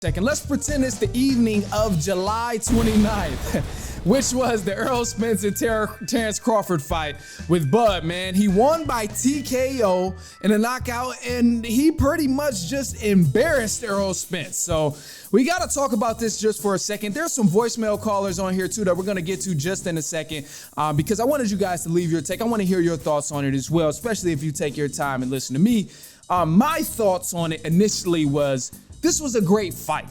Second, let's pretend it's the evening of July 29th, which was the Errol Spence and Terence Crawford fight with Bud, man. He won by TKO in a knockout, and he pretty much just embarrassed Errol Spence. So we got to talk about this just for a second. There's some voicemail callers on here, too, that we're going to get to just in a second because I wanted you guys to leave your take. I want to hear your thoughts on it as well, especially if you take your time and listen to me. My thoughts on it initially was, this was a great fight.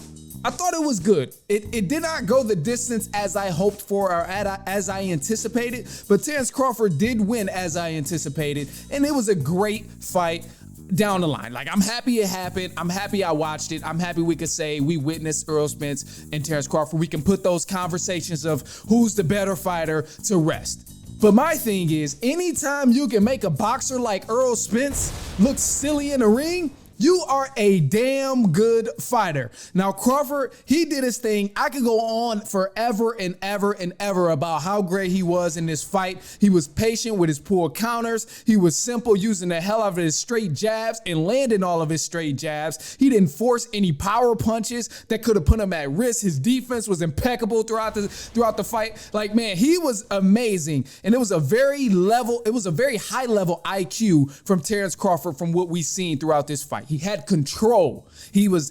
I thought it was good. It did not go the distance as I hoped for or as I anticipated, but Terence Crawford did win as I anticipated, and it was a great fight down the line. Like, I'm happy it happened. I'm happy I watched it. I'm happy we could say we witnessed Errol Spence and Terence Crawford. We can put those conversations of who's the better fighter to rest. But my thing is, anytime you can make a boxer like Errol Spence look silly in the ring, you are a damn good fighter. Now, Crawford, he did his thing. I could go on forever and ever and ever about how great he was in this fight. He was patient with his poor counters. He was simple, using the hell out of his straight jabs and landing all of his straight jabs. He didn't force any power punches that could have put him at risk. His defense was impeccable throughout the fight. Like, man, he was amazing. And it was a very high level IQ from Terence Crawford from what we've seen throughout this fight. He had control. He was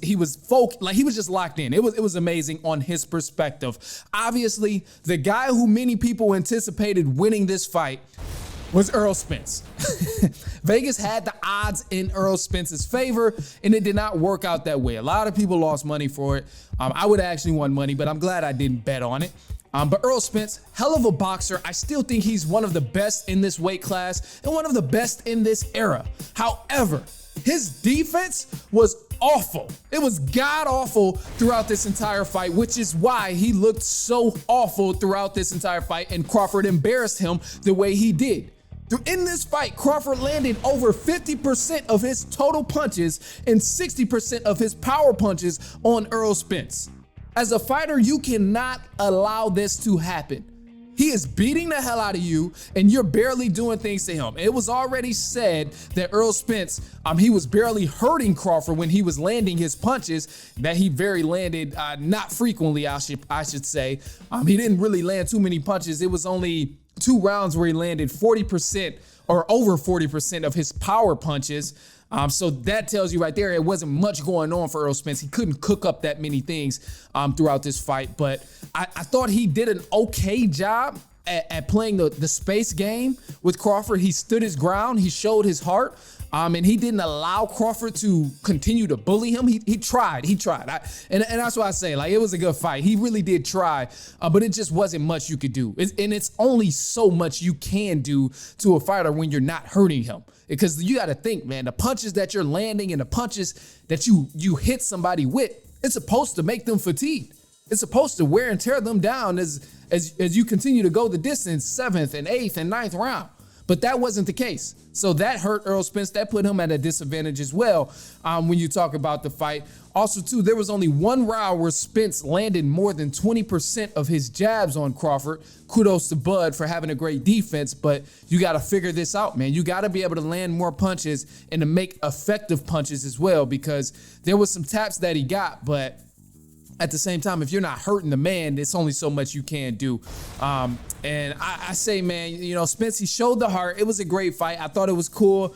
focused, like he was just locked in. It was amazing on his perspective. Obviously, the guy who many people anticipated winning this fight was Errol Spence. Vegas had the odds in Errol Spence's favor, and it did not work out that way. A lot of people lost money for it. I would have actually won money, but I'm glad I didn't bet on it. But Errol Spence, hell of a boxer. I still think he's one of the best in this weight class and one of the best in this era. However, his defense was awful. It was god-awful throughout this entire fight, which is why he looked so awful throughout this entire fight, and Crawford embarrassed him the way he did. In this fight, Crawford landed over 50% of his total punches and 60% of his power punches on Errol Spence. As a fighter, you cannot allow this to happen. He is beating the hell out of you, and you're barely doing things to him. It was already said that Errol Spence, he was barely hurting Crawford when he was landing his punches, that he landed not frequently, I should say. He didn't really land too many punches. It was only 2 rounds where he landed 40% or over 40% of his power punches. So that tells you right there, it wasn't much going on for Errol Spence. He couldn't cook up that many things throughout this fight, but I thought he did an okay job at playing the space game with Crawford. He stood his ground. He showed his heart. And he didn't allow Crawford to continue to bully him. He tried. And that's why I say, like, it was a good fight. He really did try, but it just wasn't much you could do. And it's only so much you can do to a fighter when you're not hurting him. Because you got to think, man, the punches that you're landing and the punches that you hit somebody with, it's supposed to make them fatigued. It's supposed to wear and tear them down as you continue to go the distance, 7th and 8th and 9th round. But that wasn't the case. So that hurt Errol Spence. That put him at a disadvantage as well when you talk about the fight. Also, too, there was only 1 round where Spence landed more than 20% of his jabs on Crawford. Kudos to Bud for having a great defense, but you got to figure this out, man. You got to be able to land more punches and to make effective punches as well, because there was some taps that he got, but at the same time, if you're not hurting the man, there's only so much you can do. And I say, man, you know, Spence, he showed the heart. It was a great fight. I thought it was cool.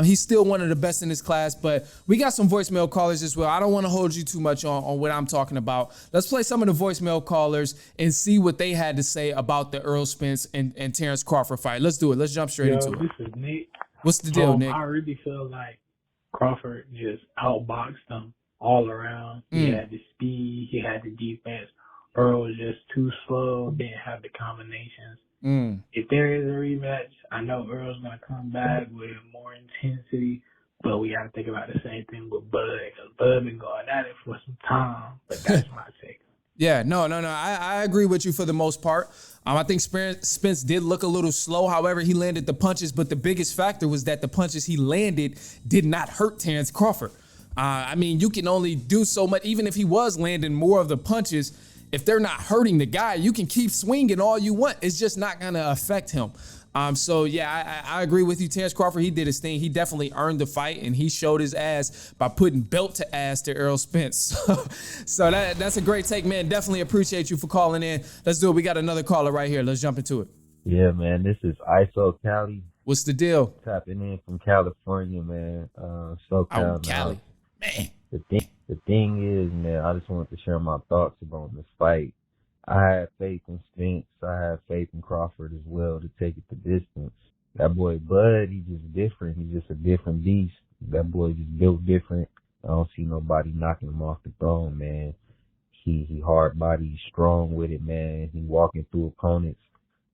He's still one of the best in his class, but we got some voicemail callers as well. I don't want to hold you too much on what I'm talking about. Let's play some of the voicemail callers and see what they had to say about the Errol Spence and Terence Crawford fight. Let's do it. Let's jump straight into it. This is Nick. What's the deal, Nick? I really feel like Crawford just outboxed him all around. He had the speed, he had the defense. Earl was just too slow, didn't have the combinations. If there is a rematch, I know Earl's going to come back with more intensity, but we got to think about the same thing with Bud, because Bud been going at it for some time, but that's my take. Yeah, no. I agree with you for the most part. I think Spence did look a little slow. However, he landed the punches, but the biggest factor was that the punches he landed did not hurt Terence Crawford. I mean, you can only do so much. Even if he was landing more of the punches, if they're not hurting the guy, you can keep swinging all you want. It's just not going to affect him. So yeah, I agree with you. Terence Crawford, he did his thing. He definitely earned the fight, and he showed his ass by putting belt to ass to Errol Spence. So that's a great take, man. Definitely appreciate you for calling in. Let's do it. We got another caller right here. Let's jump into it. Yeah, man. This is ISO Cali. What's the deal? Tapping in from California, man. Oh, Cali. Man. The thing is, man, I just wanted to share my thoughts about this fight. I had faith in Spence. I had faith in Crawford as well to take it the distance. That boy Bud, he's just different. He's just a different beast. That boy just built different. I don't see nobody knocking him off the throne, man. He hard body, he's strong with it, man. He walking through opponents.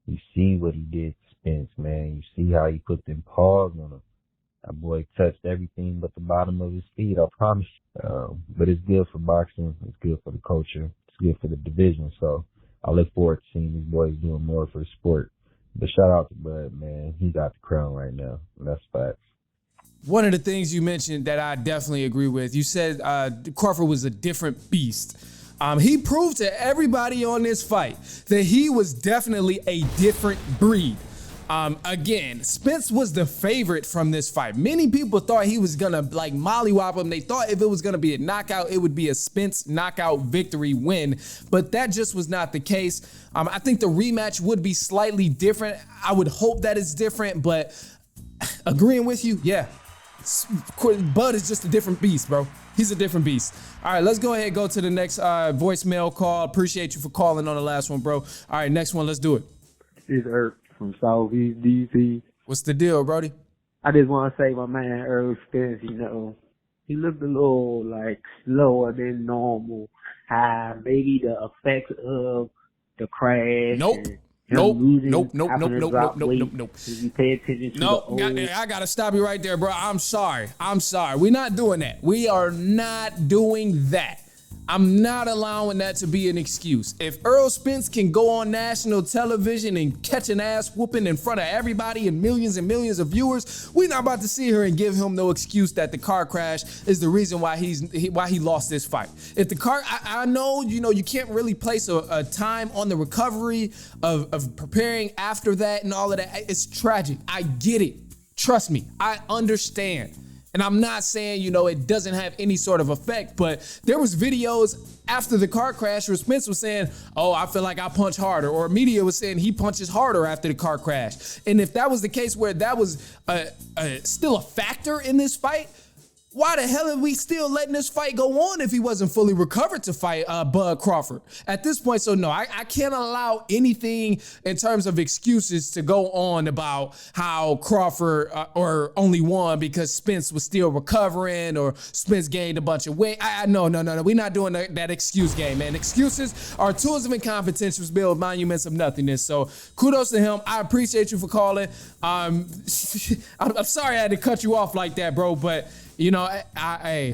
You see what he did to Spence, man. You see how he put them paws on him. That boy touched everything but the bottom of his feet, I promise you. But it's good for boxing. It's good for the culture. It's good for the division. So I look forward to seeing these boys doing more for the sport. But shout out to Bud, man. He got the crown right now. That's facts. One of the things you mentioned that I definitely agree with, you said Crawford was a different beast. He proved to everybody on this fight that he was definitely a different breed. Again, Spence was the favorite from this fight. Many people thought he was gonna like mollywop him. They thought if it was gonna be a knockout, it would be a Spence knockout victory win, but that just was not the case. I think the rematch would be slightly different. I would hope that it's different, but agreeing with you, yeah. Bud is just a different beast, bro. He's a different beast. All right, let's go ahead and go to the next voicemail call. Appreciate you for calling on the last one, bro. All right, next one, let's do it. This is Erp from Southeast DC. What's the deal, Brody? I just want to say my man Errol Spence, he looked a little like slower than normal. Maybe the effects of the crash. Nope. Nope. If you pay attention to I gotta stop you right there, bro. I'm sorry. We're not doing that. We are not doing that. I'm not allowing that to be an excuse. If Errol Spence can go on national television and catch an ass whooping in front of everybody and millions of viewers, we're not about to sit here and give him no excuse that the car crash is the reason why he lost this fight. If the car, I know, you can't really place a time on the recovery of preparing after that and all of that. It's tragic. I get it. Trust me, I understand. And I'm not saying, it doesn't have any sort of effect, but there was videos after the car crash where Spence was saying, oh, I feel like I punch harder, or media was saying he punches harder after the car crash. And if that was the case where that was still a factor in this fight, why the hell are we still letting this fight go on if he wasn't fully recovered to fight Bud Crawford at this point? So no, I can't allow anything in terms of excuses to go on about how Crawford or only won because Spence was still recovering or Spence gained a bunch of weight. No. We're not doing that excuse game, man. Excuses are tools of incompetence which build monuments of nothingness. So kudos to him. I appreciate you for calling. I'm sorry I had to cut you off like that, bro, but I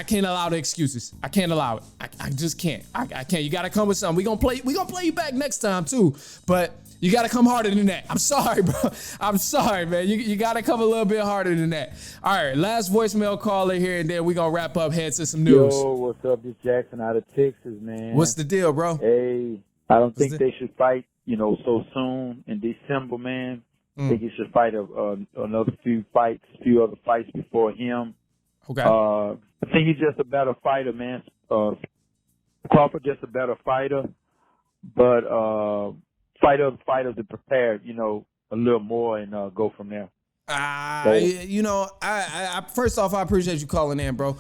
can't allow the excuses. I can't allow it. I just can't. I can't. You gotta come with something. We gonna play you back next time too. But you gotta come harder than that. I'm sorry, bro. I'm sorry, man. You gotta come a little bit harder than that. All right, last voicemail caller here, and then we gonna wrap up. Head to some news. Yo, what's up? This Jackson out of Texas, man. What's the deal, bro? Hey, I don't think they should fight, so soon in December, man. I think he should fight another few other fights before him. Okay. I think he's just a better fighter, man. Crawford just a better fighter, but fight other fighters to prepare, a little more and go from there. First off, I appreciate you calling in, bro.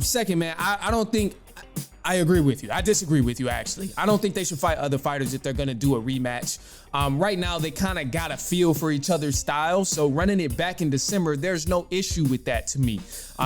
Second, man, I don't think. I agree with you. I disagree with you, actually. I don't think they should fight other fighters if they're going to do a rematch. Right now, they kind of got a feel for each other's style. So running it back in December, there's no issue with that to me.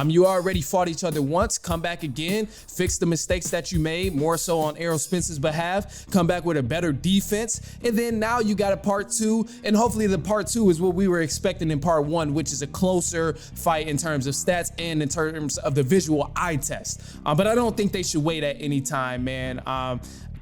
You already fought each other once. Come back again. Fix the mistakes that you made, more so on Errol Spence's behalf. Come back with a better defense. And then now you got a part two. And hopefully the part two is what we were expecting in part one, which is a closer fight in terms of stats and in terms of the visual eye test. But I don't think they should wait at any time, man.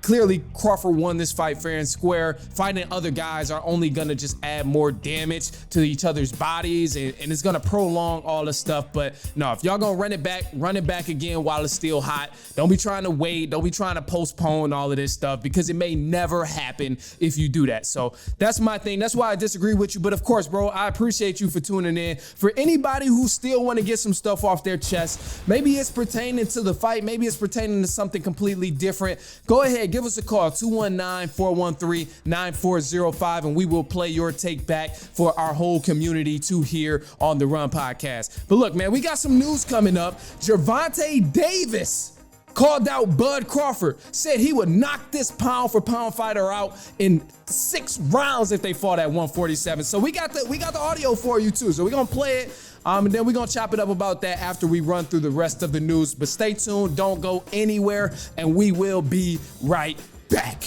Clearly, Crawford won this fight fair and square. Fighting other guys are only gonna just add more damage to each other's bodies, and it's gonna prolong all this stuff. But no, if y'all gonna run it back again while it's still hot. Don't be trying to wait. Don't be trying to postpone all of this stuff, because it may never happen if you do that. So that's my thing. That's why I disagree with you. But of course, bro, I appreciate you for tuning in. For anybody who still want to get some stuff off their chest, maybe it's pertaining to the fight, maybe it's pertaining to something completely different, go ahead, give us a call, 219-413-9405, and we will play your take back for our whole community to hear on the Run Podcast. But look, man, we got some news coming up. Gervonta Davis called out Bud Crawford, said he would knock this pound for pound fighter out in 6 rounds if they fought at 147. So we got the audio for you too. So we're gonna play it. And then we're going to chop it up about that after we run through the rest of the news. But stay tuned. Don't go anywhere. And we will be right back.